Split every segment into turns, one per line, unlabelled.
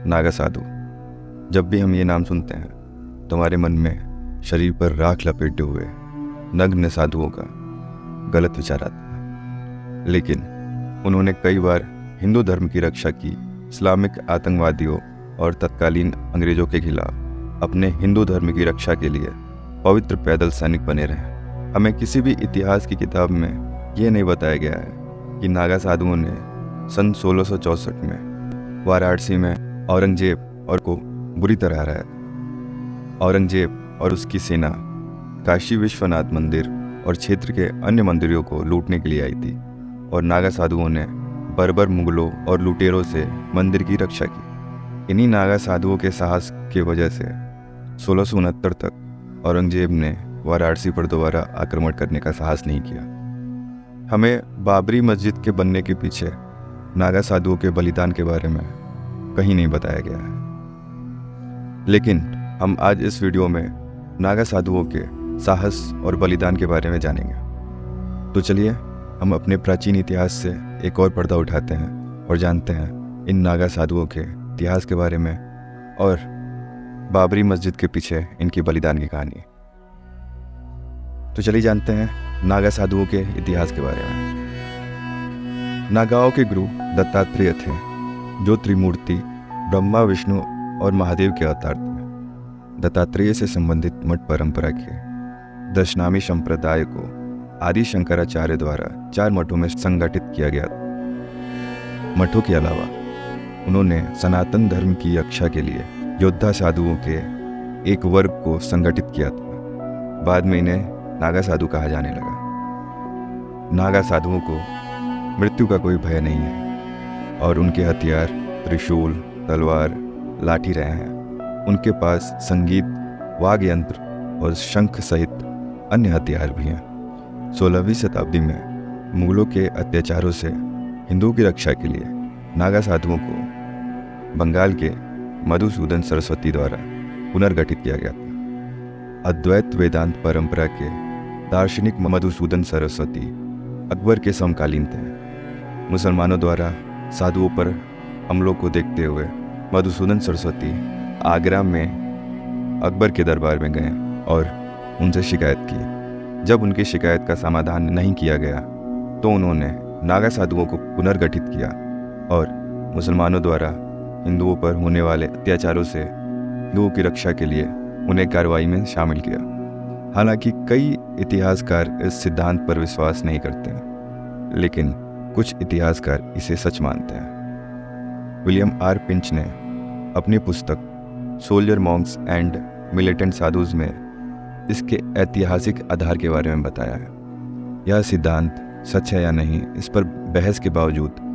नागा साधु। जब भी हम ये नाम सुनते हैं तो हमारे मन में शरीर पर राख लपेटे हुए नग्न साधुओं का गलत विचार आता है। लेकिन उन्होंने कई बार हिंदू धर्म की रक्षा की, इस्लामिक आतंकवादियों और तत्कालीन अंग्रेजों के खिलाफ अपने हिंदू धर्म की रक्षा के लिए पवित्र पैदल सैनिक बने रहे। हमें किसी भी इतिहास की किताब में ये नहीं बताया गया है कि नागा साधुओं ने सन 1664 में वाराणसी में औरंगजेब और को बुरी तरह हराया। औरंगजेब और उसकी सेना काशी विश्वनाथ मंदिर और क्षेत्र के अन्य मंदिरों को लूटने के लिए आई थी और नागा साधुओं ने बर्बर मुगलों और लुटेरों से मंदिर की रक्षा की। इन्हीं नागा साधुओं के साहस की वजह से 1669 तक औरंगजेब ने वाराणसी पर दोबारा आक्रमण करने का साहस नहीं किया। हमें बाबरी मस्जिद के बनने के पीछे नागा साधुओं के बलिदान के बारे में कहीं नहीं बताया गया है। लेकिन हम आज इस वीडियो में नागा साधुओं के साहस और बलिदान के बारे में जानेंगे। तो चलिए हम अपने प्राचीन इतिहास से एक और पर्दा उठाते हैं और जानते हैं इन नागा साधुओं के इतिहास के बारे में और बाबरी मस्जिद के पीछे इनकी बलिदान की कहानी। तो चलिए जानते हैं नागा साधुओं के इतिहास के बारे में। नागाओं के गुरु दत्तात्रेय थे, जो त्रिमूर्ति ब्रह्मा, विष्णु और महादेव के अवतार थे। दत्तात्रेय से संबंधित मठ परंपरा के दशनामी संप्रदाय को आदि शंकराचार्य द्वारा 4 मठों में संगठित किया गया था। मठों के अलावा उन्होंने सनातन धर्म की रक्षा के लिए योद्धा साधुओं के एक वर्ग को संगठित किया था। बाद में इन्हें नागा साधु कहा जाने लगा। नागा साधुओं को मृत्यु का कोई भय नहीं है और उनके हथियार त्रिशूल, तलवार, लाठी रहे हैं। उनके पास संगीत, वाद्य यंत्र और शंख सहित अन्य हथियार भी हैं। 16वीं शताब्दी में मुगलों के अत्याचारों से हिंदुओं की रक्षा के लिए नागा साधुओं को बंगाल के मधुसूदन सरस्वती द्वारा पुनर्गठित किया गया था। अद्वैत वेदांत परंपरा के दार्शनिक मधुसूदन सरस्वती अकबर के समकालीन थे। मुसलमानों द्वारा साधुओं पर हमलों को देखते हुए मधुसूदन सरस्वती आगरा में अकबर के दरबार में गए और उनसे शिकायत की। जब उनकी शिकायत का समाधान नहीं किया गया तो उन्होंने नागा साधुओं को पुनर्गठित किया और मुसलमानों द्वारा हिंदुओं पर होने वाले अत्याचारों से हिंदुओं की रक्षा के लिए उन्हें कार्रवाई में शामिल किया। हालांकि कई इतिहासकार इस सिद्धांत पर विश्वास नहीं करते हैं, लेकिन कुछ इतिहासकार इसे सच मानते हैं। विलियम आर पिंच ने अपनी पुस्तक soldier Monks and militant sadhus में इसके ऐतिहासिक आधार के बारे में बताया है। यह सिद्धांत सच है या नहीं, इस पर बहस के बावजूद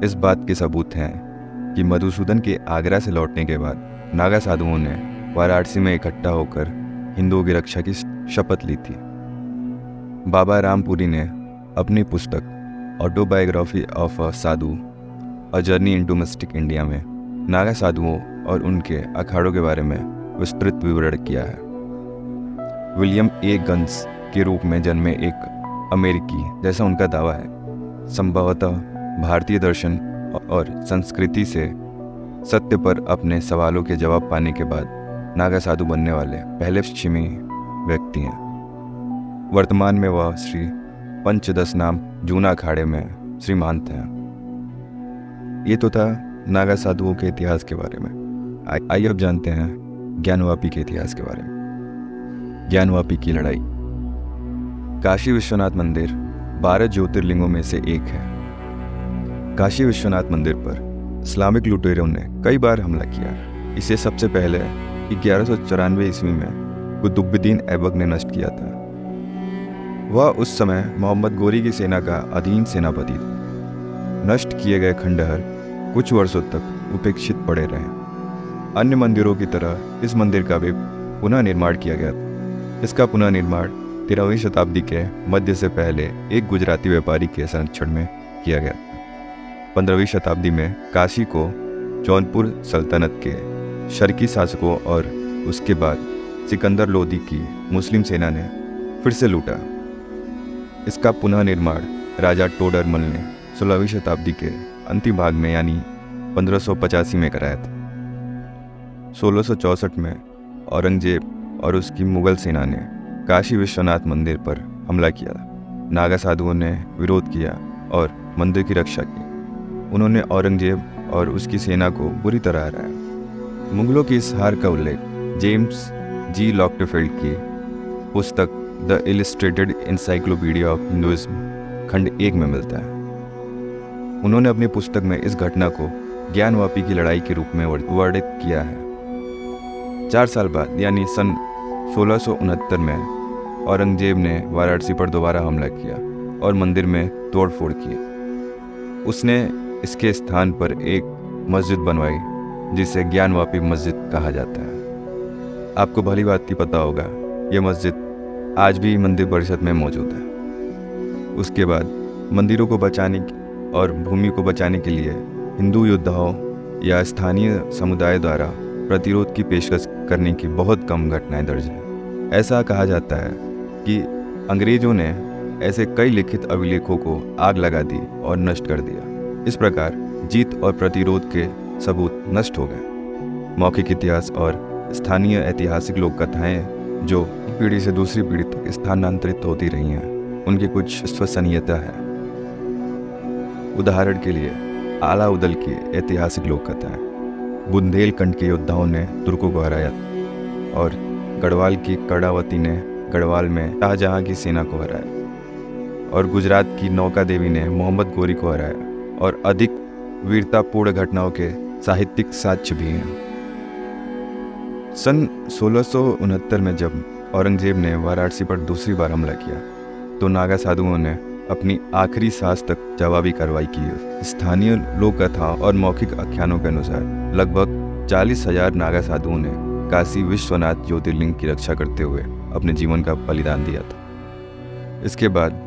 इस बात के सबूत हैं कि मधुसूदन के आगरा से लौटने के बाद नागा साधुओं ने वाराणसी में इकट्ठा होकर हिंदुओं की रक्षा की शपथ ली थी। बाबा रामपुरी ने अपनी पुस्तक autobiography of a Sadhu a journey into mistake India में नागा साधुओं और उनके अखाड़ों के बारे में विस्तृत विवरण किया है। विलियम ए गन्स के रूप में जन्मे एक अमेरिकी, जैसा उनका दावा है, संभवतः भारतीय दर्शन और संस्कृति से सत्य पर अपने सवालों के जवाब पाने के बाद नागा साधु बनने वाले पहले पश्चिमी व्यक्ति हैं। वर्तमान में वह श्री पंचदश नाम जूना अखाड़े में श्रीमंत हैं। ये तो था नागा साधुओं के इतिहास के बारे में। आइए अब जानते हैं ज्ञानवापी के इतिहास के बारे में। ज्ञानवापी की लड़ाई। काशी विश्वनाथ मंदिर 12 ज्योतिर्लिंगों में से एक है। काशी विश्वनाथ मंदिर पर इस्लामिक लुटेरों ने कई बार हमला किया। इसे सबसे पहले 1194 ईस्वी में कुतुबुद्दीन ऐबक ने नष्ट किया था। वह उस समय मोहम्मद गोरी की सेना का अधीन सेनापति था। नष्ट किए गए खंडहर कुछ वर्षों तक उपेक्षित पड़े रहे। अन्य मंदिरों की तरह इस मंदिर का भी पुनः निर्माण किया गया था। इसका पुनः निर्माण 13वीं शताब्दी के मध्य से पहले एक गुजराती व्यापारी के संरक्षण में किया गया था। 15वीं शताब्दी में काशी को जौनपुर सल्तनत के शर्की शासकों और उसके बाद सिकंदर लोदी की मुस्लिम सेना ने फिर से लूटा। इसका पुनः निर्माण राजा टोडरमल ने 16वीं शताब्दी के अंतिम भाग में यानी 1585 में कराया था। 1664 में औरंगजेब और उसकी मुगल सेना ने काशी विश्वनाथ मंदिर पर हमला किया। नागा साधुओं ने विरोध किया और मंदिर की रक्षा की। उन्होंने औरंगजेब और उसकी सेना को बुरी तरह हराया। मुगलों की इस हार का उल्लेख जेम्स जी लॉक्टफील्ड की पुस्तक the illustrated encyclopedia of Hinduism खंड 1 में मिलता है। उन्होंने अपनी पुस्तक में इस घटना को ज्ञानवापी की लड़ाई के रूप में वर्णित किया है। 4 साल बाद यानी सन 1669 में औरंगजेब ने वाराणसी पर दोबारा हमला किया और मंदिर में तोड़फोड़ की। उसने इसके स्थान पर एक मस्जिद बनवाई जिसे ज्ञानवापी मस्जिद कहा जाता है। आपको भली बात की पता होगा, यह मस्जिद आज भी मंदिर परिषद में मौजूद है। उसके बाद मंदिरों को बचाने और भूमि को बचाने के लिए हिंदू योद्धाओं या स्थानीय समुदाय द्वारा प्रतिरोध की पेशकश करने की बहुत कम घटनाएं दर्ज हैं। ऐसा कहा जाता है कि अंग्रेजों ने ऐसे कई लिखित अभिलेखों को आग लगा दी और नष्ट कर दिया। इस प्रकार जीत और प्रतिरोध के सबूत नष्ट हो गए। मौखिक इतिहास और स्थानीय ऐतिहासिक लोक कथाएं जो पीढ़ी से दूसरी पीढ़ी तक स्थानांतरित होती रही हैं, उनकी कुछ विश्वसनीयता है। उदाहरण के लिए आलाउदल की ऐतिहासिक लोक कथाएं। बुंदेलखंड के योद्धाओं ने तुर्कों को हराया और गढ़वाल की कर्णावती ने गढ़वाल में शाहजहां की सेना को हराया और गुजरात की नौका देवी ने मोहम्मद गोरी को हराया और अधिक वीरतापूर्ण घटनाओं के साहित्यिक साक्ष्य भी हैं। सन 1669 में जब औरंगजेब ने वाराणसी पर दूसरी बार हमला किया तो नागा साधुओं ने अपनी आखिरी सांस तक जवाबी कार्रवाई की। स्थानीय लोक कथा और मौखिक आख्यानों के अनुसार लगभग 40,000 नागा साधुओं ने काशी विश्वनाथ ज्योतिर्लिंग की रक्षा करते हुए अपने जीवन का बलिदान दिया था। इसके बाद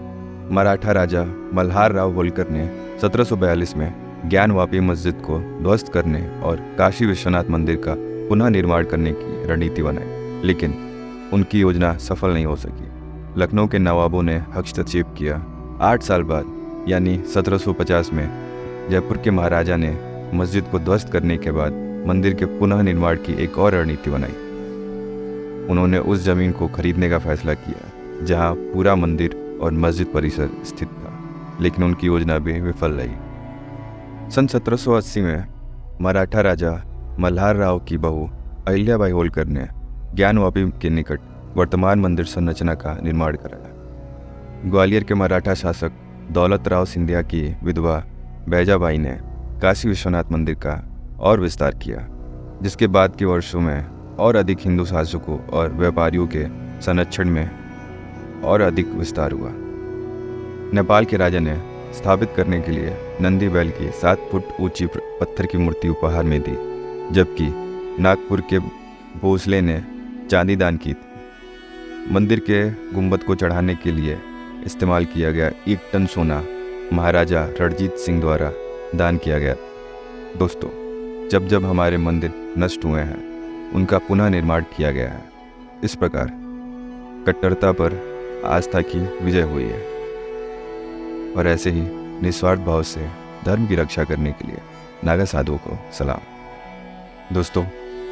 मराठा राजा मल्हार राव होलकर ने 1742 में ज्ञानवापी मस्जिद को ध्वस्त करने और काशी विश्वनाथ मंदिर का पुनः निर्माण करने की रणनीति बनाई, लेकिन उनकी योजना सफल नहीं हो सकी। लखनऊ के नवाबों ने हस्तक्षेप किया। 8 साल बाद यानी 1750 में जयपुर के महाराजा ने मस्जिद को ध्वस्त करने के बाद मंदिर के पुनः निर्माण की एक और रणनीति बनाई। उन्होंने उस जमीन को खरीदने का फैसला किया जहां पूरा मंदिर और मस्जिद परिसर स्थित था, लेकिन उनकी योजना भी विफल रही। सन 1780 में मराठा राजा मल्हार राव की बहू अहिल्याबाई होलकर ने ज्ञानवापी के निकट वर्तमान मंदिर संरचना का निर्माण कराया। ग्वालियर के मराठा शासक दौलत राव सिंधिया की विधवा बैजाबाई ने काशी विश्वनाथ मंदिर का और विस्तार किया, जिसके बाद के वर्षों में और अधिक हिंदू शासकों और व्यापारियों के संरक्षण में और अधिक विस्तार हुआ। नेपाल के राजा ने स्थापित करने के लिए नंदी बैल की 7 फुट ऊंची पत्थर की मूर्ति उपहार में दी, जबकि नागपुर के भोसले ने चांदी दान की थी। मंदिर के गुंबद को चढ़ाने के लिए इस्तेमाल किया गया 1 टन सोना महाराजा रणजीत सिंह द्वारा दान किया गया। दोस्तों, जब जब हमारे मंदिर नष्ट हुए हैं, उनका पुनः निर्माण किया गया है। इस प्रकार कट्टरता पर आस्था की विजय हुई है और ऐसे ही निस्वार्थ भाव से धर्म की रक्षा करने के लिए नागा साधुओं को सलाम। दोस्तों,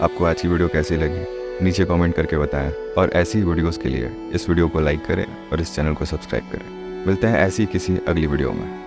आपको आज की वीडियो कैसी लगी नीचे कमेंट करके बताएं और ऐसी ही वीडियोस के लिए इस वीडियो को लाइक करें और इस चैनल को सब्सक्राइब करें। मिलते हैं ऐसी किसी अगली वीडियो में।